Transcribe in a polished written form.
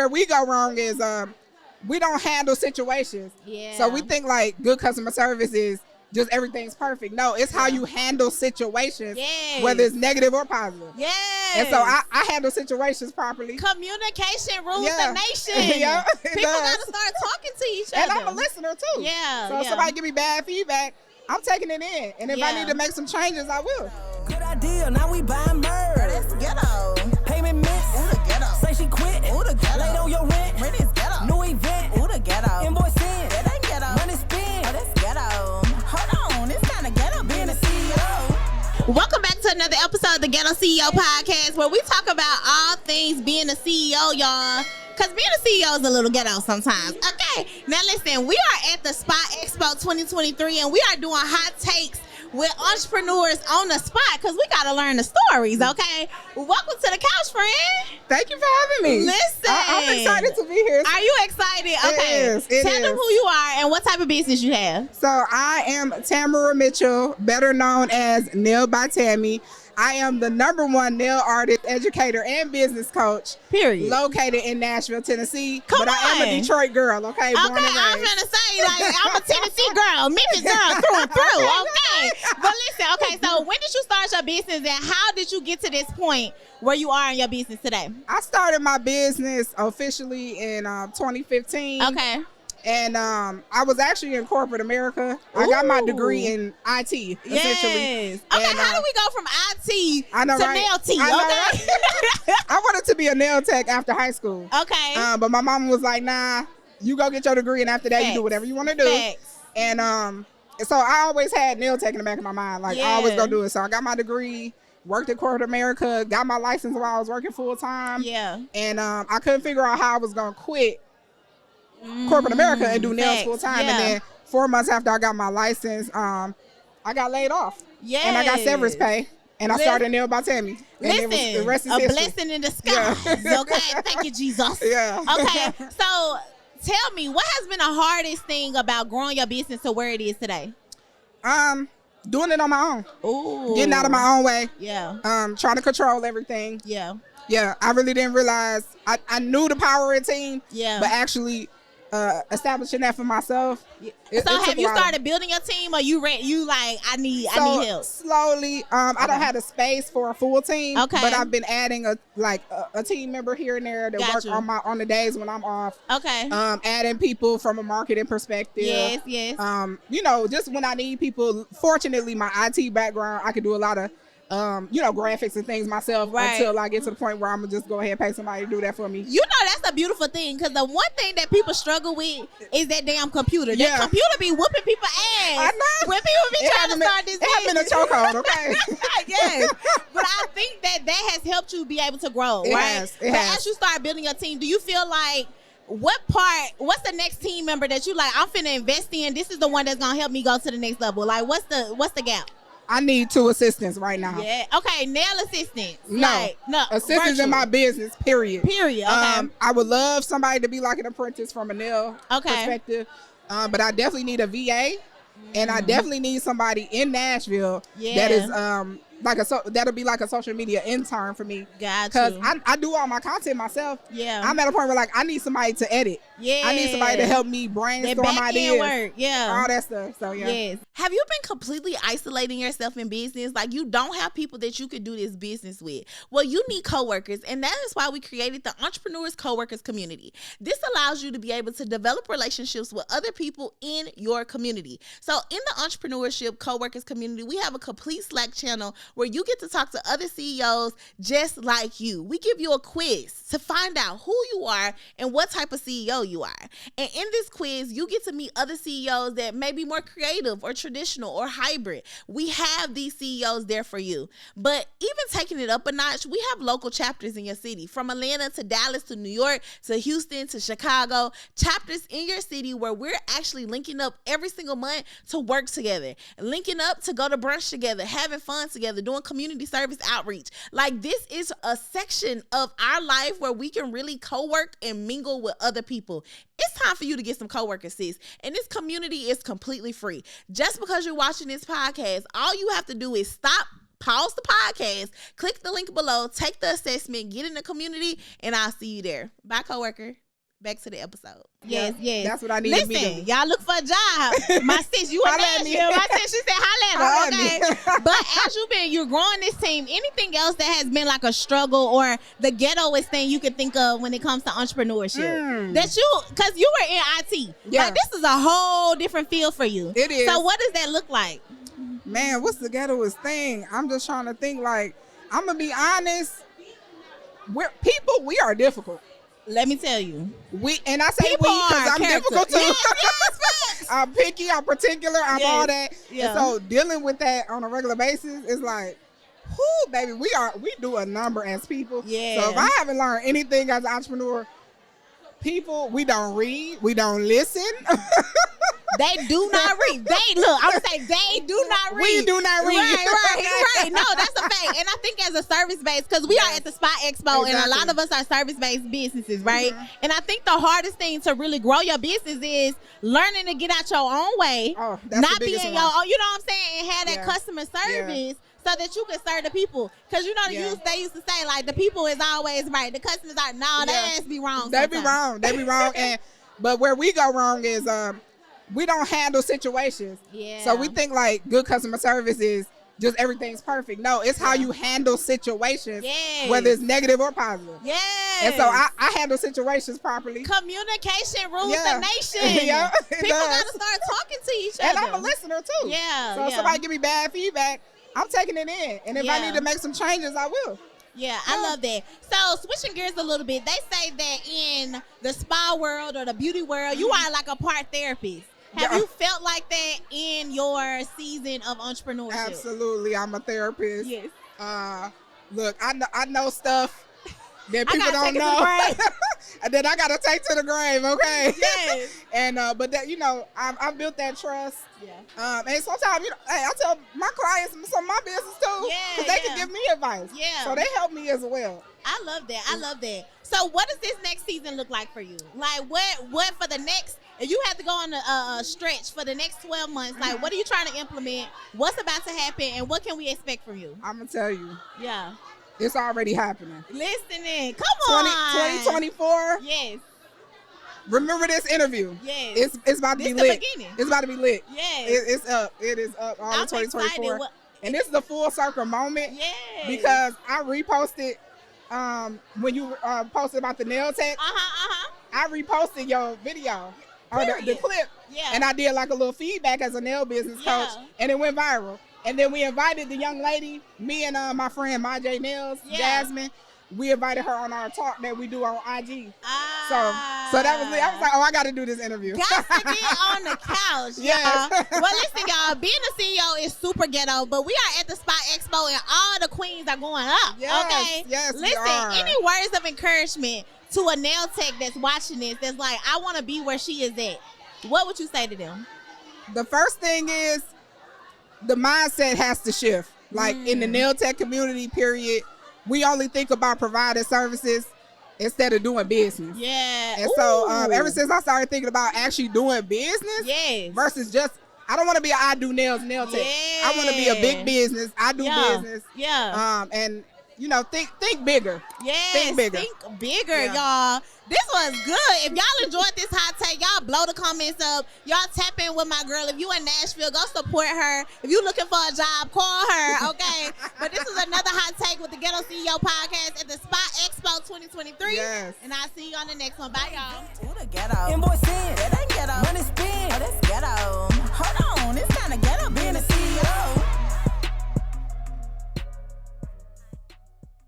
where we go wrong is we don't handle situations. Yeah. So we think like good customer service is just everything's perfect. No, it's how you handle situations, whether it's negative or positive. Yes. And so I handle situations properly. Communication rules the nation. Yeah, people gotta start talking to each other. And I'm a listener too. Yeah. So if somebody give me bad feedback, I'm taking it in. And if I need to make some changes, I will. Good idea, now we buying merch. That's ghetto. Payment miss. Ooh, the ghetto. Say she quit. Ooh, the ghetto. Late on your rent. Rent is ghetto. New event. Ooh, the ghetto. Invoice in. That ain't ghetto. Money spent. Oh, that's ghetto. Hold on, it's kind of ghetto being a CEO. Welcome back to another episode of the Ghetto CEO podcast, where we talk about all things being a CEO, y'all. Because being a CEO is a little ghetto sometimes. Okay, now listen, we are at the Spa Expo 2023, and we are doing hot takes with entrepreneurs on the spot because we got to learn the stories, okay? Welcome to the couch, friend. Thank you for having me. Listen. I'm excited to be here. Are you excited? Okay. It Tell is. them who you are and what type of business you have. So I am Tamara Mitchell, better known as Nail by Tammy. I am the #1 nail artist, educator, and business coach. Period. Located in Nashville, Tennessee. Come but on. I am a Detroit girl, okay? Born and I'm raised. finna say, like, I'm a Tennessee girl, Memphis girl through and through, okay? But listen, okay, so when did you start your business and how did you get to this point where you are in your business today? I started my business officially in 2015. Okay. And I was actually in corporate America. I got my degree in IT, essentially. Yes. Okay, and, how do we go from IT I know, to right? nail T? I know, Okay. right? I wanted to be a nail tech after high school. Okay. But my mom was like, nah, you go get your degree, and after that, you do whatever you want to do. Facts. And so I always had nail tech in the back of my mind. Like, I always go do it. So I got my degree, worked at corporate America, got my license while I was working full time. Yeah. And I couldn't figure out how I was going to quit corporate America and do nails Facts. full time. Yeah. And then 4 months after I got my license, I got laid off. Yes. And I got severance pay. And I started Nail by Tammy. And Listen, the rest is a history. blessing in disguise. Yeah. Okay, thank you, Jesus. Yeah. Okay, so tell me, what has been the hardest thing about growing your business to where it is today? Doing it on my own. Ooh. Getting out of my own way. Yeah. Trying to control everything. Yeah. Yeah, I really didn't realize. I knew the power of a team. Yeah. But actually establishing that for myself. So have you started building your team, or you like I need help? Slowly. I don't have the space for a full team. Okay. But I've been adding a team member here and there that work on the days when I'm off. Okay. Adding people from a marketing perspective. Yes. Just when I need people. Fortunately, my IT background, I could do a lot of graphics and things myself until I get to the point where I'm gonna just go ahead and pay somebody to do that for me. You know, that's a beautiful thing, because the one thing that people struggle with is that damn computer. Yeah. That computer be whooping people's ass. I know. When people be trying to start this business. It has been a chokehold, okay? Yes. But I think that has helped you be able to grow, It right? has. But as you start building your team, do you feel like what's the next team member that you like, I'm finna invest in, this is the one that's gonna help me go to the next level? Like, what's the gap? I need 2 assistants right now. Yeah. Okay. Nail assistants. No assistants in my business. Period. Okay. I would love somebody to be like an apprentice from a nail perspective. But I definitely need a VA, and I definitely need somebody in Nashville that is that'll be like a social media intern for me. Gotcha. Because I do all my content myself. Yeah. I'm at a point where I need somebody to edit. Yeah. I need somebody to help me brainstorm ideas. Work. Yeah. All that stuff. So yeah. Yes. Have you been completely isolating yourself in business? Like, you don't have people that you could do this business with. Well, you need coworkers, and that is why we created the Entrepreneurs Coworkers Community. This allows you to be able to develop relationships with other people in your community. So in the Entrepreneurship Coworkers Community, we have a complete Slack channel where you get to talk to other CEOs just like you. We give you a quiz to find out who you are and what type of CEO you are. And in this quiz, you get to meet other CEOs that may be more creative or traditional or hybrid. We have these CEOs there for you. But even taking it up a notch, we have local chapters in your city, from Atlanta to Dallas to New York to Houston to Chicago, chapters in your city where we're actually linking up every single month to work together, linking up to go to brunch together, having fun together, doing community service outreach. Like, this is a section of our life where we can really co-work and mingle with other people. It's time for you to get some coworkers, sis. And this community is completely free. Just because you're watching this podcast, all you have to do is stop, pause the podcast, click the link below, take the assessment, get in the community, and I'll see you there. Bye, coworker. Back to the episode. Yes. That's what I need. Listen, y'all look for a job. My sis, you in Nashville. My sis, she said, holla at her, okay? But as you're growing this team, anything else that has been like a struggle or the ghettoest thing you can think of when it comes to entrepreneurship? That because you were in IT. Yeah. Like, this is a whole different field for you. It is. So what does that look like? Man, what's the ghettoest thing? I'm just trying to think. Like, I'm going to be honest. We are difficult. Let me tell you. And I say we because I'm difficult too. Yes. I'm picky, I'm particular, I'm all that. Yeah. And so dealing with that on a regular basis is like, whoo, baby, we do a number as people. Yeah. So if I haven't learned anything as an entrepreneur, people, we don't read, we don't listen. They do not read. They do not read. We do not read. Right. No, that's a fact. And I think as a service-based, because we are at the Spa Expo, and a lot of us are service-based businesses, right? Mm-hmm. And I think the hardest thing to really grow your business is learning to get out your own way, not being your own, you know what I'm saying, and have that customer service so that you can serve the people. Because you know they used to say, like, the people is always right. The customers are, that ass be wrong. They be wrong. But where we go wrong is we don't handle situations. Yeah. So we think like good customer service is just everything's perfect. No, it's how you handle situations, whether it's negative or positive. Yes. And so I handle situations properly. Communication rules the nation. People got to start talking to each other. And I'm a listener too. Yeah. So if somebody give me bad feedback, I'm taking it in. And if I need to make some changes, I will. Yeah, I love that. So switching gears a little bit, they say that in the spa world or the beauty world, you are like a part therapist. Have you felt like that in your season of entrepreneurship? Absolutely. I'm a therapist. Yes. Look, I know stuff that people don't know. And then I got to take to the grave, okay? Yes. And, but that, I built that trust. Yeah. And sometimes, I tell my clients some of my business too. Yeah. Because they can give me advice. Yeah. So they help me as well. I love that. So what does this next season look like for you? Like what for the next, if you have to go on a stretch for the next 12 months, like what are you trying to implement? What's about to happen? And what can we expect from you? I'm going to tell you. Yeah. It's already happening. Listening. Come on. 2024. Yes. Remember this interview. Yes. It's about to be lit. Beginning. It's about to be lit. Yes. It's up. It is up all of 2024. And this is the full circle moment. Yes. Because I reposted when you posted about the nail tech. I reposted your video. Or the clip. Yeah. And I did like a little feedback as a nail business coach. And it went viral. And then we invited the young lady, me and my friend Monrae Nails, Jasmine. We invited her on our talk that we do on IG. So that was it. I was like, I got to do this interview. Got to get on the couch, y'all. Well, listen, y'all, being a CEO is super ghetto, but we are at the Spa Expo and all the queens are going up, okay? Yes, listen, any words of encouragement to a nail tech that's watching this that's like, I want to be where she is at? What would you say to them? The first thing is the mindset has to shift. Like in the nail tech community, period, we only think about providing services instead of doing business. Yeah. And so ever since I started thinking about actually doing business versus just, I don't want to be I do nails, nail tech. I want to be a big business. I do business. Yeah. And think bigger. Yes. Think bigger, y'all. This was good. If y'all enjoyed this hot take, y'all blow the comments up. Y'all tap in with my girl. If you in Nashville, go support her. If you looking for a job, call her, okay? But this is another hot take with the Ghetto CEO podcast at the Spa Expo 2023. Yes. And I'll see you on the next one. Bye, y'all. Invoice in.